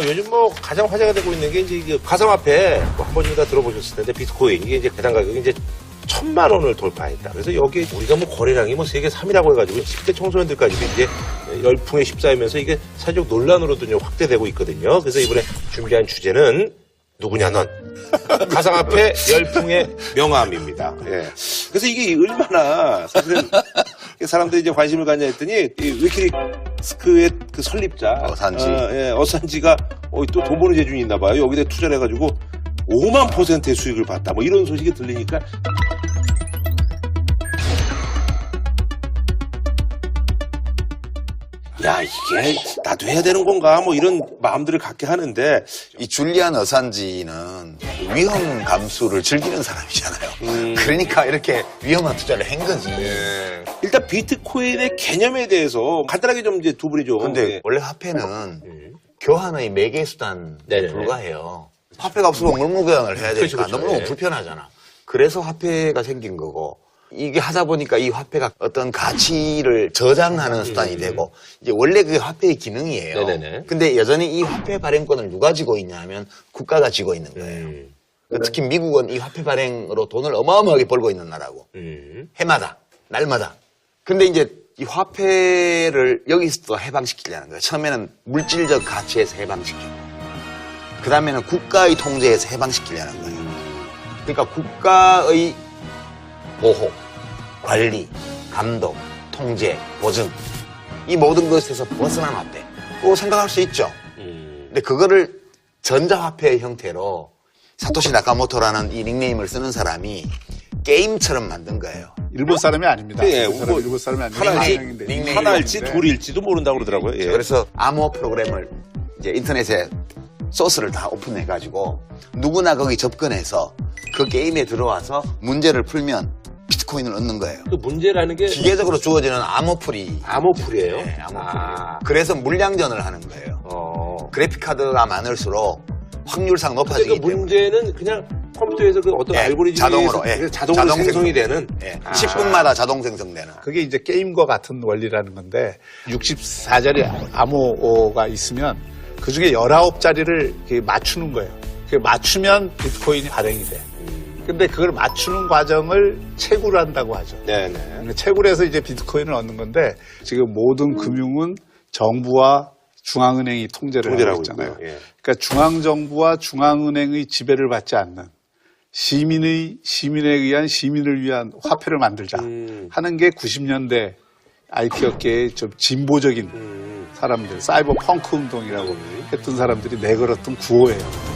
요즘 가장 화제가 되고 있는 게 이제 이게 가상화폐 한 번쯤 다 들어보셨을 텐데 비트코인 이게 이제 배당 가격이 이제 1,000만 원을 돌파했다. 그래서 여기에 우리가 거래량이 세계 3위라고 해가지고 10대 청소년들까지도 이제 열풍에 휩싸이면서 이게 사회적 논란으로도 좀 확대되고 있거든요. 그래서 이번에 준비한 주제는 누구냐 넌 가상화폐 열풍의 명암입니다. 예. 그래서 이게 얼마나 사실은 사람들이 이제 관심을 갖냐 했더니 이 위키리스크의 그 설립자 어산지가 또 돈 버는 재주이 있나 봐요. 여기다 투자를 해가지고 5만%의 수익을 봤다. 이런 소식이 들리니까 야 이게 나도 해야 되는 건가 이런 마음들을 갖게 하는데 이 줄리안 어산지는 위험 감수를 즐기는 사람이잖아요. 그러니까 이렇게 위험한 투자를 한 거지. 예. 일단 비트코인의 개념에 대해서 간단하게 좀 이제 두 분이 좀. 근데 원래 화폐는 교환의 매개 수단에 불과해요. 화폐가 없으면 물무교환을 해야 되니까 그렇죠. 너무너무 불편하잖아. 그래서 화폐가 생긴 거고. 이게 하다 보니까 이 화폐가 어떤 가치를 저장하는 수단이 되고 이제 원래 그게 화폐의 기능이에요. 네네네. 근데 여전히 이 화폐 발행권을 누가 쥐고 있냐 하면 국가가 쥐고 있는 거예요. 특히 미국은 이 화폐 발행으로 돈을 어마어마하게 벌고 있는 나라고. 해마다, 날마다. 근데 이제 이 화폐를 여기서 해방시키려는 거예요. 처음에는 물질적 가치에서 해방시키고 그 다음에는 국가의 통제에서 해방시키려는 거예요. 그러니까 국가의 보호, 관리, 감독, 통제, 보증 이 모든 것에서 벗어난 화폐고 생각할 수 있죠. 근데 그거를 전자화폐의 형태로 사토시 나카모토라는 이 닉네임을 쓰는 사람이 게임처럼 만든 거예요. 일본 사람이 아닙니다. 예, 일본 사람이 아닙니다. 닉네임. 하나일지 둘일지도 모른다고 그러더라고요. 예. 그래서 암호 프로그램을 이제 인터넷에 소스를 다 오픈해가지고 누구나 거기 접근해서 그 게임에 들어와서 문제를 풀면 비트코인을 얻는 거예요. 그 문제라는 게 기계적으로 주어지는 암호풀이. 암호풀이에요? 네, 암호풀이에요. 그래서 물량전을 하는 거예요. 그래픽카드가 많을수록 확률상 높아지기 그러니까 때문에. 문제는 그냥 컴퓨터에서 그 어떤 알고리즘이 자동으로, 자동으로 생성이 되는 10분마다 자동 생성되는. 그게 이제 게임과 같은 원리라는 건데 64자리 암호가 있으면 그중에 19자리를 맞추는 거예요. 맞추면 비트코인이 발행이 돼. 근데 그걸 맞추는 과정을 채굴 한다고 하죠. 네네. 채굴 해서 이제 비트코인을 얻는 건데 지금 모든 금융은 정부와 중앙은행이 통제를 하고 있잖아요. 예. 그러니까 중앙정부와 중앙은행의 지배를 받지 않는 시민에 의한 시민을 위한 화폐를 만들자 하는 게 90년대 IT 업계의 좀 진보적인 사람들, 사이버 펑크 운동이라고 했던 사람들이 내걸었던 구호예요.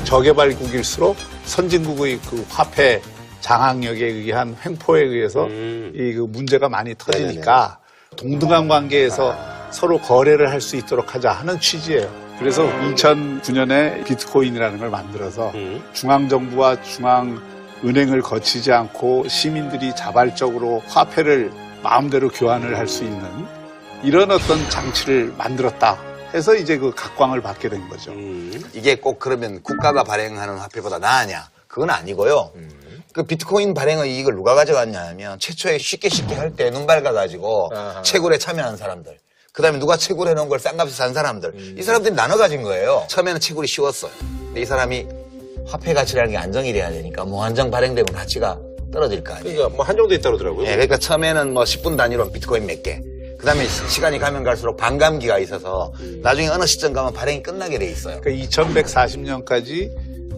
저개발국일수록 선진국의 그 화폐 장악력에 의한 횡포에 의해서 이 그 문제가 많이 터지니까 동등한 관계에서 서로 거래를 할 수 있도록 하자 하는 취지예요. 그래서 2009년에 비트코인이라는 걸 만들어서 중앙정부와 중앙은행을 거치지 않고 시민들이 자발적으로 화폐를 마음대로 교환을 할 수 있는 이런 어떤 장치를 만들었다. 해서 이제 그 각광을 받게 된 거죠. 이게 꼭 그러면 국가가 발행하는 화폐보다 나으냐? 그건 아니고요. 그 비트코인 발행의 이익을 누가 가져갔냐 하면 최초에 쉽게 할 때 눈 밝아가지고 채굴에 참여한 사람들. 그 다음에 누가 채굴해 놓은 걸 싼 값에 산 사람들. 이 사람들이 나눠 가진 거예요. 처음에는 채굴이 쉬웠어요. 근데 이 사람이 화폐 가치라는 게 안정이 돼야 되니까 무한정 발행되면 가치가 떨어질 거 아니에요. 그러니까 한정돼 있다고 그러더라고요. 네, 그러니까 처음에는 10분 단위로 비트코인 몇 개. 그 다음에 시간이 가면 갈수록 반감기가 있어서 나중에 어느 시점 가면 발행이 끝나게 돼 있어요. 그러니까 2140년까지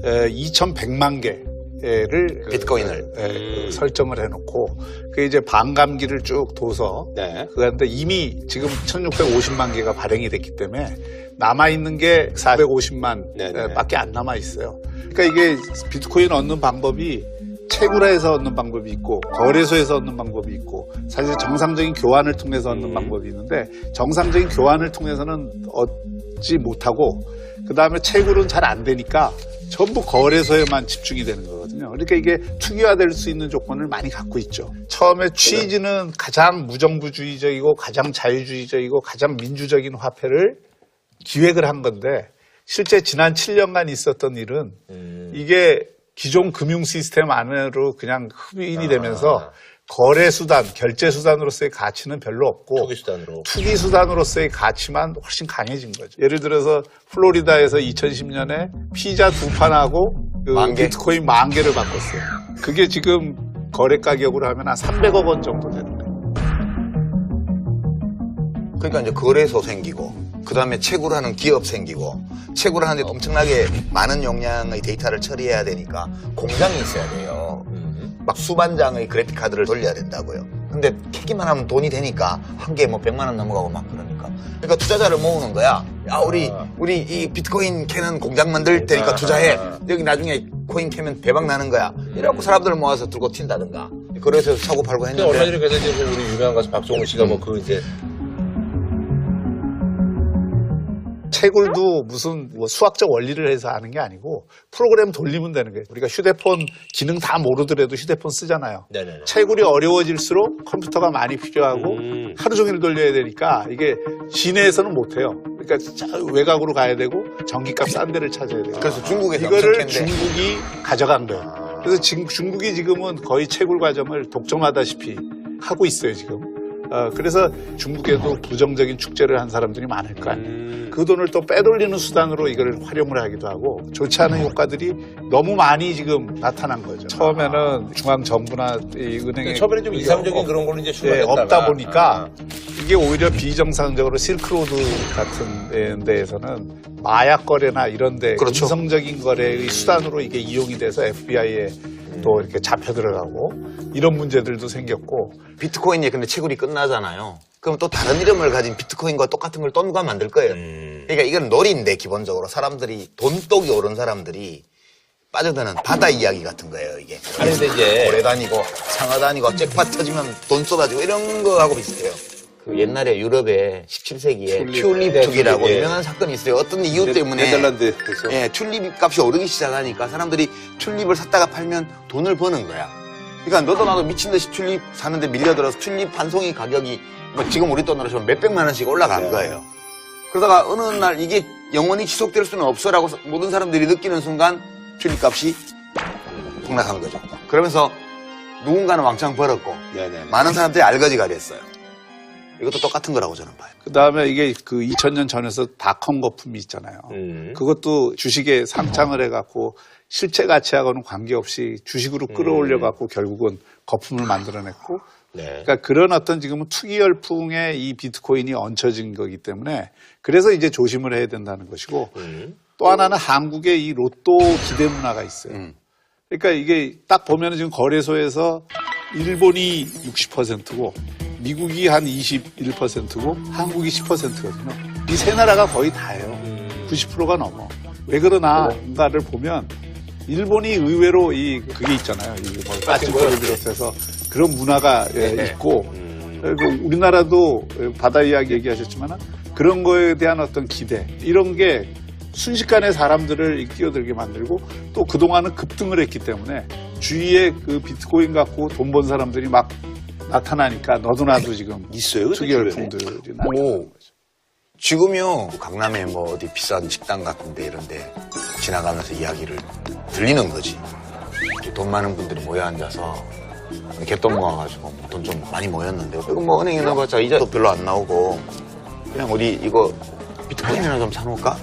2100만 개를 비트코인을 설정을 해놓고 그게 이제 반감기를 쭉 둬서 그런데 이미 지금 1650만 개가 발행이 됐기 때문에 남아있는 게 450만 밖에 안 남아있어요. 그러니까 이게 비트코인 얻는 방법이 채굴해서 얻는 방법이 있고 거래소에서 얻는 방법이 있고 사실 정상적인 교환을 통해서 얻는 방법이 있는데 정상적인 교환을 통해서는 얻지 못하고 그 다음에 채굴은 잘 안 되니까 전부 거래소에만 집중이 되는 거거든요. 그러니까 이게 투기화될 수 있는 조건을 많이 갖고 있죠. 처음에 취지는 가장 무정부주의적이고 가장 자유주의적이고 가장 민주적인 화폐를 기획을 한 건데 실제 지난 7년간 있었던 일은 이게 기존 금융 시스템 안으로 그냥 흡인이 되면서 거래 수단, 결제 수단으로서의 가치는 별로 없고 투기 수단으로. 투기 수단으로서의 가치만 훨씬 강해진 거죠. 예를 들어서 플로리다에서 2010년에 피자 2판하고 그 만 개? 비트코인 10,000개를 바꿨어요. 그게 지금 거래 가격으로 하면 한 300억 원 정도 되는 거예요. 그러니까 이제 거래소 생기고, 그 다음에 채굴 하는 기업 생기고, 채굴 하는데 엄청나게 많은 용량의 데이터를 처리해야 되니까 공장이 있어야 돼요. 막 수만 장의 그래픽 카드를 돌려야 된다고요. 근데 캐기만 하면 돈이 되니까 한 개에 뭐 100만 원 넘어가고 막 그러니까. 그러니까 투자자를 모으는 거야. 야, 우리 이 비트코인 캐는 공장 만들 테니까 투자해. 여기 나중에 코인 캐면 대박 나는 거야. 이래갖고 사람들을 모아서 들고 튄다든가. 거래소에서 사고 팔고 근데 얼마 했는데. 전에 그래서 이제 우리 유명한 가수 박종훈 씨가 뭐 그 이제 채굴도 무슨 뭐 수학적 원리를 해서 하는 게 아니고 프로그램 돌리면 되는 거예요. 우리가 휴대폰 기능 다 모르더라도 휴대폰 쓰잖아요. 네네네. 채굴이 어려워질수록 컴퓨터가 많이 필요하고 하루 종일 돌려야 되니까 이게 시내에서는 못해요. 그러니까 외곽으로 가야 되고 전기값 싼 데를 찾아야 돼요. 그래서 중국에서 이거를 엄청 캔데. 중국이 가져간 거예요. 그래서 지금 중국이 지금은 거의 채굴 과정을 독점하다시피 하고 있어요, 지금. 그래서 중국에도 부정적인 축제를 한 사람들이 많을 거 아니에요. 그 돈을 또 빼돌리는 수단으로 이걸 활용을 하기도 하고 좋지 않은 효과들이 너무 많이 지금 나타난 거죠. 처음에는 중앙정부나 이 은행에 처음에는 좀 이상적인 그런 거는 이제 출발했다가 없다 보니까 이게 오히려 비정상적으로 실크로드 같은 데에서는 마약 거래나 이런 데 그렇죠. 음성적인 거래의 수단으로 이게 이용이 돼서 FBI에 또 이렇게 잡혀 들어가고 이런 문제들도 생겼고 비트코인이 근데 채굴이 끝나잖아요. 그럼 또 다른 이름을 가진 비트코인과 똑같은 걸 또 누가 만들 거예요. 그러니까 이건 놀이인데 기본적으로 사람들이 돈독이 오른 사람들이 빠져드는 바다 이야기 같은 거예요, 이게. 아니, 근데 이제 고래 다니고 상어 다니고 잭팟 터지면 돈 쏟아지고 이런 거하고 비슷해요. 그 옛날에 유럽에 17세기에 튤립 투기라고 튤립, 예. 유명한 사건이 있어요. 어떤 이유 때문에 네덜란드에서 예, 튤립 값이 오르기 시작하니까 사람들이 튤립을 샀다가 팔면 돈을 버는 거야. 그러니까 너도 나도 미친 듯이 튤립 사는데 밀려들어서 튤립 한 송이 가격이 뭐 지금 우리 돈으로 치면 몇백만 원씩 올라간 거예요. 그러다가 어느 날 이게 영원히 지속될 수는 없어라고 모든 사람들이 느끼는 순간 튤립 값이 폭락한 거죠. 그러면서 누군가는 왕창 벌었고 많은 사람들이 알거지가 됐어요. 이것도 똑같은 거라고 저는 봐요. 그 다음에 이게 그 2000년 전에서 닷컴 거품이 있잖아요. 그것도 주식에 상장을 해갖고 실체 가치하고는 관계없이 주식으로 끌어올려갖고 결국은 거품을 만들어냈고 그러니까 그런 어떤 지금은 투기 열풍에 이 비트코인이 얹혀진 거기 때문에 그래서 이제 조심을 해야 된다는 것이고 또 하나는 한국의 이 로또 기대 문화가 있어요. 그러니까 이게 딱 보면은 지금 거래소에서 일본이 60%고 미국이 한 21%고 한국이 10%거든요. 이 세 나라가 거의 다예요. 90%가 넘어. 왜 그러나를 보면 일본이 의외로 그게 있잖아요. 뭐 까치코를 비롯해서 그런 문화가 있고 그리고 우리나라도 바다 이야기 얘기하셨지만 그런 거에 대한 어떤 기대 이런 게 순식간에 사람들을 뛰어들게 만들고 또 그동안은 급등을 했기 때문에 주위에 그 비트코인 갖고 돈 번 사람들이 막 나타나니까 너도 나도 지금 있어요. 투기 열풍들이 나타나는 거죠. 지금요 강남에 뭐 어디 비싼 식당 같은데 이런데 지나가면서 이야기를 들리는 거지. 돈 많은 분들이 모여 앉아서 개돈 모아가지고 돈 좀 많이 모였는데 이거 뭐 은행에 넣어봤자 이자도 별로 안 나오고 그냥 우리 이거 비트코인이나 좀 사놓을까?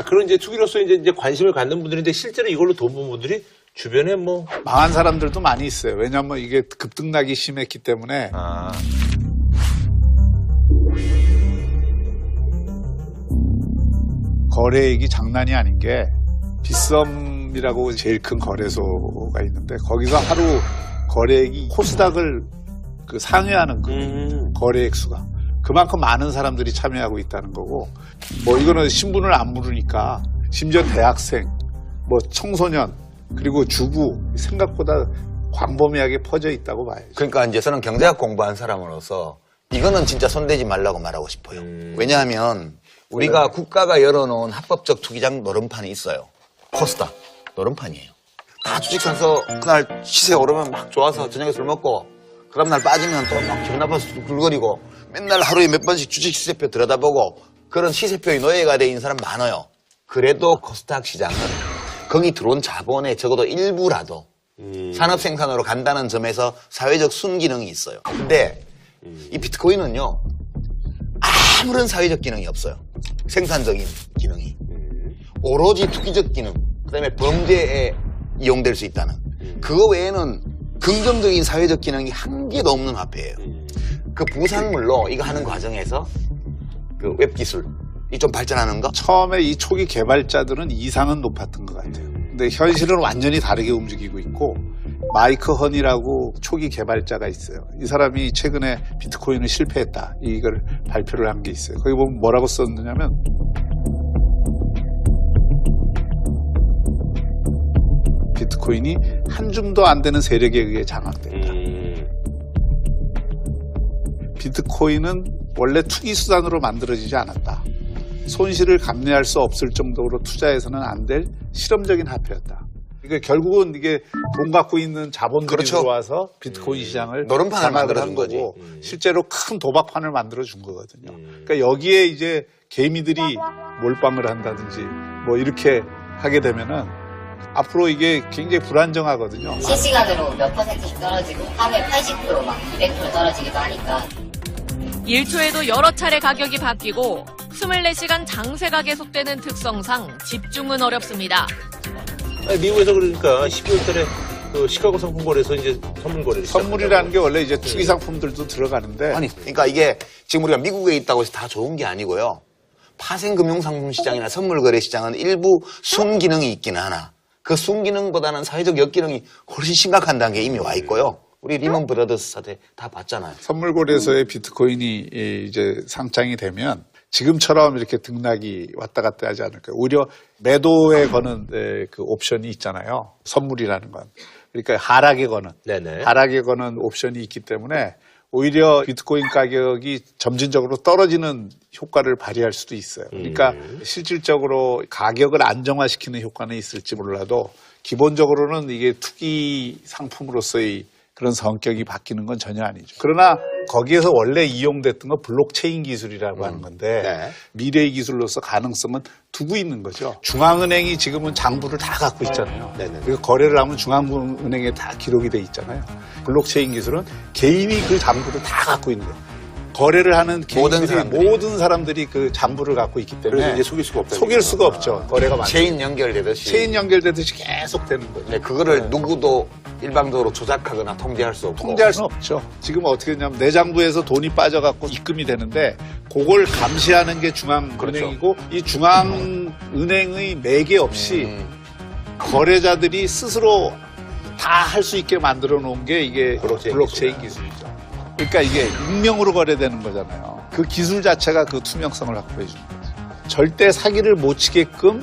그런 이제 투기로서 이제 관심을 갖는 분들인데 실제로 이걸로 돈 번 분들이 주변에 뭐 망한 사람들도 많이 있어요. 왜냐하면 이게 급등락이 심했기 때문에 거래액이 장난이 아닌 게 빗썸이라고 제일 큰 거래소가 있는데 거기서 하루 거래액이 코스닥을 상회하는 그 거래액 수가 그만큼 많은 사람들이 참여하고 있다는 거고 뭐 이거는 신분을 안 물으니까 심지어 대학생, 뭐 청소년 그리고 주부 생각보다 광범위하게 퍼져 있다고 봐야죠. 그러니까 이제 저는 경제학 공부한 사람으로서 이거는 진짜 손대지 말라고 말하고 싶어요. 왜냐하면 우리가 국가가 열어놓은 합법적 투기장 노름판이 있어요. 코스닥 노름판이에요. 다 주식 사서 그날 시세 오르면 막 좋아서 저녁에 술 먹고 그 다음날 빠지면 또 막 기분 나빠서 굴거리고 맨날 하루에 몇 번씩 주식 시세표 들여다보고 그런 시세표의 노예가 돼 있는 사람 많아요. 그래도 코스닥 시장은 거기 들어온 자본의 적어도 일부라도 산업 생산으로 간다는 점에서 사회적 순기능이 있어요. 근데 이 비트코인은요, 아무런 사회적 기능이 없어요. 생산적인 기능이. 오로지 투기적 기능, 그다음에 범죄에 이용될 수 있다는. 그거 외에는 긍정적인 사회적 기능이 한 개도 없는 화폐예요. 그 부산물로 이거 하는 과정에서 그 웹기술이 좀 발전하는 거? 처음에 이 초기 개발자들은 이상은 높았던 것 같아요. 근데 현실은 완전히 다르게 움직이고 있고, 마이크 헌이라고 초기 개발자가 있어요. 이 사람이 최근에 비트코인을 실패했다, 이걸 발표를 한 게 있어요. 거기 보면 뭐라고 썼느냐면, 비트코인이 한 줌도 안 되는 세력에 의해 장악된다. 비트코인은 원래 투기 수단으로 만들어지지 않았다. 손실을 감내할 수 없을 정도로 투자해서는 안 될 실험적인 화폐였다. 그러니까 결국은 이게 돈 갖고 있는 자본들이 그렇죠. 들어와서 비트코인 시장을 노름판을 장악을 만들어준 한 거고, 거지. 실제로 큰 도박판을 만들어 준 거거든요. 그러니까 여기에 이제 개미들이 몰빵을 한다든지 뭐 이렇게 하게 되면은 앞으로 이게 굉장히 불안정하거든요. 실시간으로 몇 퍼센트씩 떨어지고 하루에 80% 막 200% 떨어지기도 하니까 1초에도 여러 차례 가격이 바뀌고 24시간 장세가 계속되는 특성상 집중은 어렵습니다. 미국에서 그러니까 12월 달에 그 시카고 상품거래에서 이제 선물 거래를 선물이라는 게 원래 이제 투기 상품들도 들어가는데, 아니, 그러니까 이게 지금 우리가 미국에 있다고 해서 다 좋은 게 아니고요. 파생금융상품 시장이나 선물거래 시장은 일부 순기능이 있기는 하나, 그 순기능보다는 사회적 역기능이 훨씬 심각한다는 게 이미 와 있고요. 우리 리먼 브라더스 사태 다 봤잖아요. 선물 거래소에 비트코인이 이제 상장이 되면 지금처럼 이렇게 등락이 왔다 갔다 하지 않을 거예요. 오히려 매도에 거는 그 옵션이 있잖아요. 선물이라는 건. 그러니까 하락에 거는. 네네. 하락에 거는 옵션이 있기 때문에 오히려 비트코인 가격이 점진적으로 떨어지는 효과를 발휘할 수도 있어요. 그러니까 실질적으로 가격을 안정화시키는 효과는 있을지 몰라도 기본적으로는 이게 투기 상품으로서의 그런 성격이 바뀌는 건 전혀 아니죠. 그러나 거기에서 원래 이용됐던 건 블록체인 기술이라고 하는 건데, 네. 미래의 기술로서 가능성은 두고 있는 거죠. 중앙은행이 지금은 장부를 다 갖고 있잖아요. 네네. 그래서 거래를 하면 중앙은행에 다 기록이 돼 있잖아요. 블록체인 기술은 개인이 그 장부를 다 갖고 있는 거예요. 거래를 하는 개인들이 모든 사람들이 그 장부를 갖고 있기 때문에 그래서 이제 속일 수가 없다. 속일 수가 없죠. 거래가 많죠. 체인 연결되듯이. 체인 연결되듯이 계속 되는 거죠. 네, 그거를 누구도 일방적으로 조작하거나 통제할 수 없고. 통제할 수는 없죠. 지금 어떻게 했냐면 내 장부에서 돈이 빠져갖고 입금이 되는데 그걸 감시하는 게 중앙은행이고, 이 중앙은행의 매개 없이 거래자들이 스스로 다 할 수 있게 만들어 놓은 게 이게 블록체인 기술이죠. 그러니까 이게 익명으로 거래되는 거잖아요. 그 기술 자체가 그 투명성을 확보해 주는 거죠. 절대 사기를 못 치게끔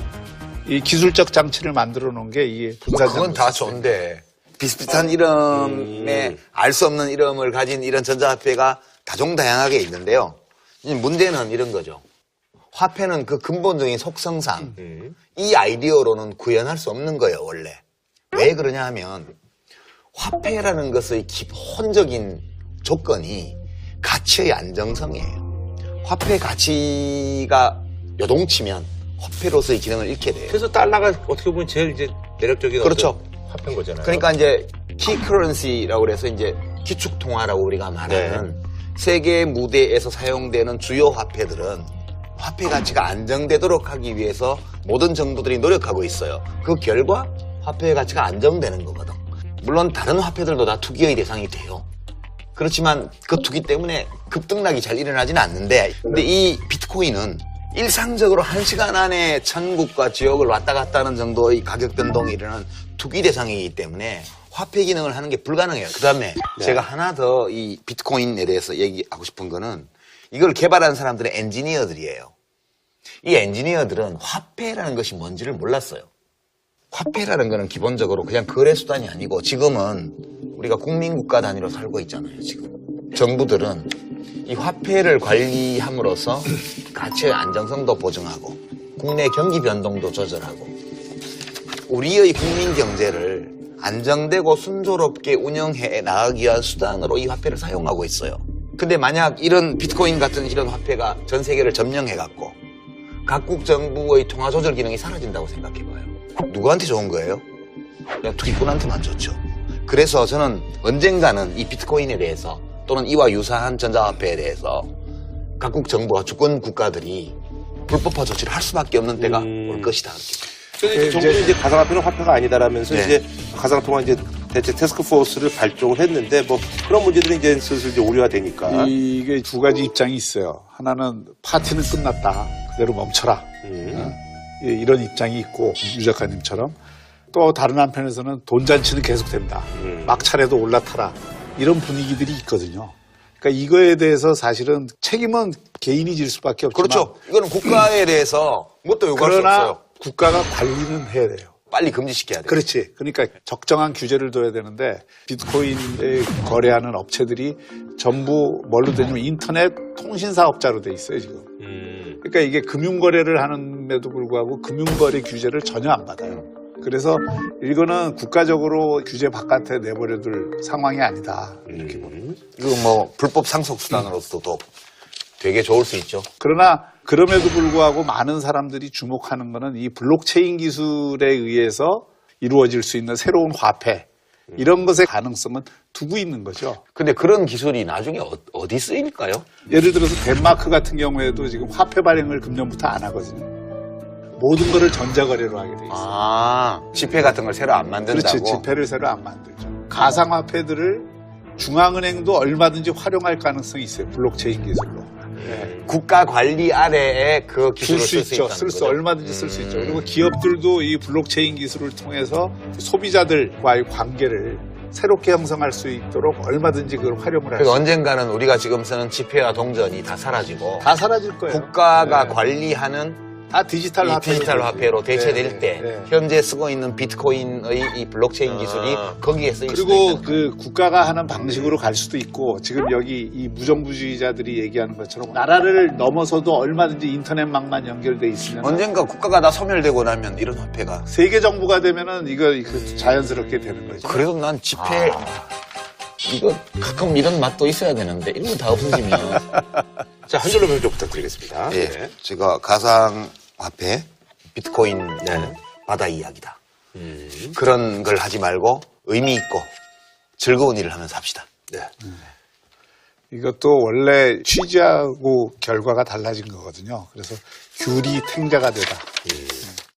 이 기술적 장치를 만들어 놓은 게 이게 분산 그건 다 좋은데 비슷비슷한 이름에 알 수 없는 이름을 가진 이런 전자화폐가 다종다양하게 있는데요. 문제는 이런 거죠. 화폐는 그 근본적인 속성상 이 아이디어로는 구현할 수 없는 거예요, 원래. 왜 그러냐 하면 화폐라는 것의 기본적인 조건이 가치의 안정성이에요. 화폐 가치가 요동치면 화폐로서의 기능을 잃게 돼요. 그래서 달러가 어떻게 보면 제일 이제 매력적인 그렇죠. 화폐인 거잖아요. 그러니까 이제 키 커런시라고 그래서 이제 기축 통화라고 우리가 말하는 세계 무대에서 사용되는 주요 화폐들은 화폐 가치가 안정되도록 하기 위해서 모든 정부들이 노력하고 있어요. 그 결과 화폐의 가치가 안정되는 거거든. 물론 다른 화폐들도 다 투기의 대상이 돼요. 그렇지만 그 투기 때문에 급등락이 잘 일어나지는 않는데, 근데 이 비트코인은 일상적으로 1시간 안에 천국과 지옥을 왔다 갔다 하는 정도의 가격 변동이 일어나는 투기 대상이기 때문에 화폐 기능을 하는 게 불가능해요. 그 다음에 제가 하나 더 이 비트코인에 대해서 얘기하고 싶은 거는 이걸 개발한 사람들은 엔지니어들이에요. 이 엔지니어들은 화폐라는 것이 뭔지를 몰랐어요. 화폐라는 거는 기본적으로 그냥 거래 수단이 아니고 지금은 우리가 국민국가 단위로 살고 있잖아요, 지금. 정부들은 이 화폐를 관리함으로써 가치의 안정성도 보증하고 국내 경기 변동도 조절하고 우리의 국민 경제를 안정되고 순조롭게 운영해 나가기 위한 수단으로 이 화폐를 사용하고 있어요. 근데 만약 이런 비트코인 같은 이런 화폐가 전 세계를 점령해갖고 각국 정부의 통화 조절 기능이 사라진다고 생각해봐요. 누구한테 좋은 거예요? 그냥 투기꾼한테만 좋죠. 그래서 저는 언젠가는 이 비트코인에 대해서 또는 이와 유사한 전자화폐에 대해서 각국 정부와 주권 국가들이 불법화 조치를 할 수밖에 없는 때가 올 것이다. 그래서 정부는 이제 가상화폐는 화폐가 아니다라면서 네. 이제 가상통화 이제 대체 태스크포스를 발족을 했는데 뭐 그런 문제들이 이제 슬슬 이제 오류가 되니까. 이게 두 가지 입장이 있어요. 하나는 파티는 끝났다. 그대로 멈춰라. 이런 입장이 있고 유 작가님처럼 또 다른 한편에서는 돈잔치는 계속된다. 막차례도 올라타라. 이런 분위기들이 있거든요. 그러니까 이거에 대해서 사실은 책임은 개인이 질 수밖에 없지만 그렇죠. 이거는 국가에 대해서 뭣도 요구할 수 그러나 없어요. 국가가 관리는 해야 돼요. 빨리 금지시켜야 돼요. 그렇지. 그러니까 적정한 규제를 둬야 되는데 비트코인에 거래하는 업체들이 전부 뭘로 되냐면 인터넷 통신사업자로 돼 있어요 지금. 그러니까 이게 금융거래를 하는데도 불구하고 금융거래 규제를 전혀 안 받아요. 그래서 이거는 국가적으로 규제 바깥에 내버려둘 상황이 아니다. 이렇게 봅니다. 이거 뭐 불법 상속 수단으로서도 되게 좋을 수 있죠. 그러나 그럼에도 불구하고 많은 사람들이 주목하는 거는 이 블록체인 기술에 의해서 이루어질 수 있는 새로운 화폐 이런 것의 가능성은 두고 있는 거죠. 근데 그런 기술이 나중에 어디 쓰일까요? 예를 들어서 덴마크 같은 경우에도 지금 화폐 발행을 금년부터 안 하거든요. 모든 거를 전자거래로 하게 돼 있어요. 아, 지폐 같은 걸 새로 안 만든다고? 그렇지. 지폐를 새로 안 만들죠. 가상화폐들을 중앙은행도 얼마든지 활용할 가능성이 있어요. 블록체인 기술로. 네. 국가 관리 아래에 그 기술을 쓸 수 쓸 수 있죠. 있다는 쓸 수 거죠? 얼마든지 쓸 수 있죠. 그리고 기업들도 이 블록체인 기술을 통해서 소비자들과의 관계를 새롭게 형성할 수 있도록 얼마든지 그걸 활용을 할 그러니까 수 있어요. 언젠가는 우리가 지금 쓰는 지폐와 동전이 다 사라지고 다 사라질 거예요. 국가가 네. 관리하는 다 디지털 이 화폐로 디지털 화폐로 대체될 네, 때 네. 현재 쓰고 있는 비트코인의 이 블록체인 기술이 거기에 쓰일 수도 그리고 있는 그 국가가 하는 방식으로 갈 수도 있고 지금 여기 이 무정부주의자들이 얘기하는 것처럼 나라를 넘어서도 얼마든지 인터넷망만 연결돼 있으면 언젠가 국가가 다 소멸되고 나면 이런 화폐가 세계 정부가 되면은 이거 자연스럽게 되는 거죠. 그래도 난 지폐 이거 가끔 이런 맛도 있어야 되는데 이런 거 다 없어지면 자, 한 줄로 평좀 부탁드리겠습니다. 예, 네. 제가 가상화폐 비트코인 네. 바다 이야기다. 그런 걸 하지 말고 의미 있고 즐거운 일을 하면서 합시다. 네. 이것도 원래 취지하고 결과가 달라진 거거든요. 그래서 귤이 탱자가 되다.